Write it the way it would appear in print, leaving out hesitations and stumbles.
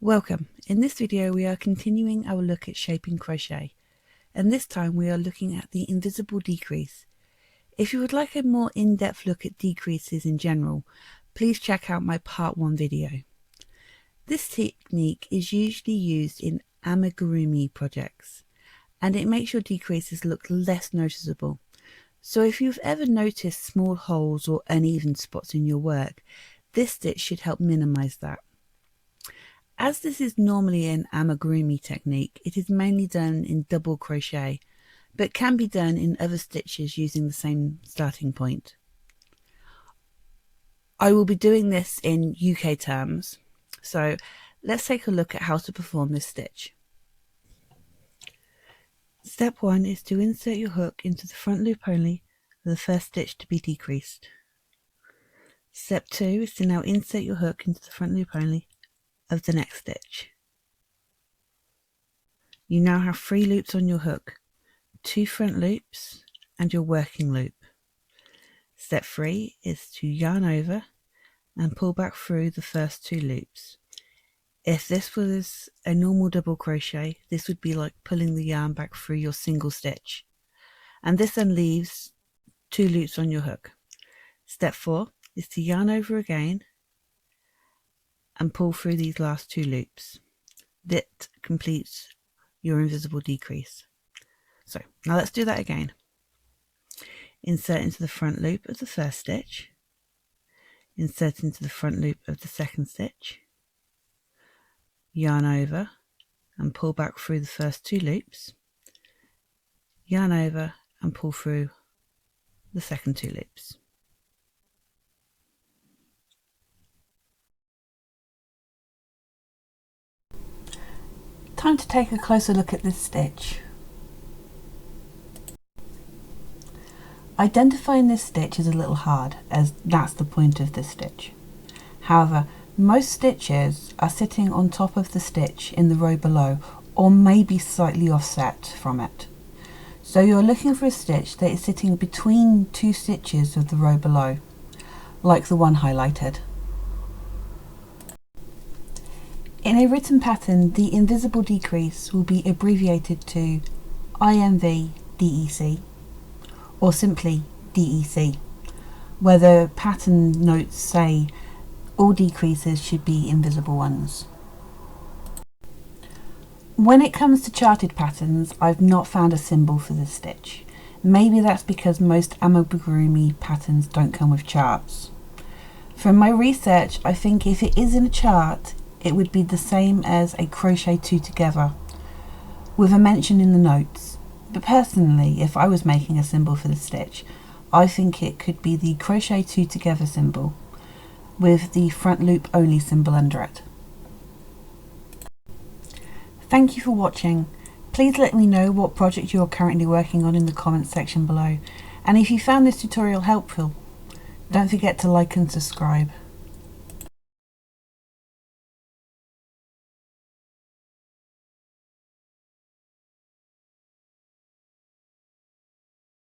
Welcome. In this video we are continuing our look at shaping crochet, and this time we are looking at the invisible decrease. If you would like a more in-depth look at decreases in general, please check out my part 1 video. This technique is usually used in amigurumi projects, and it makes your decreases look less noticeable. So if you've ever noticed small holes or uneven spots in your work, this stitch should help minimize that. As this is normally an amigurumi technique, it is mainly done in double crochet, but can be done in other stitches using the same starting point. I will be doing this in UK terms, so let's take a look at how to perform this stitch. Step 1 is to insert your hook into the front loop only of the first stitch to be decreased. Step 2 is to now insert your hook into the front loop only of the next stitch. You now have 3 loops on your hook, 2 front loops and your working loop. Step 3 is to yarn over and pull back through the first 2 loops. If this was a normal double crochet, this would be like pulling the yarn back through your single stitch, and this then leaves 2 loops on your hook. Step 4 is to yarn over again and pull through these last 2 loops. That completes your invisible decrease. So now let's do that again. Insert into the front loop of the first stitch, insert into the front loop of the second stitch, yarn over and pull back through the first 2 loops, yarn over and pull through the second 2 loops. Time to take a closer look at this stitch. Identifying this stitch is a little hard, as that's the point of this stitch. However, most stitches are sitting on top of the stitch in the row below, or maybe slightly offset from it. So you're looking for a stitch that is sitting between 2 stitches of the row below, like the one highlighted. In a written pattern, the invisible decrease will be abbreviated to INV DEC, or simply DEC, where the pattern notes say all decreases should be invisible ones. When it comes to charted patterns, I've not found a symbol for this stitch. Maybe that's because most amigurumi patterns don't come with charts. From my research, I think if it is in a chart, it would be the same as a crochet 2 together, with a mention in the notes. But personally, if I was making a symbol for this stitch, I think it could be the crochet 2 together symbol, with the front loop only symbol under it. Thank you for watching. Please let me know what project you are currently working on in the comments section below, and if you found this tutorial helpful, don't forget to like and subscribe.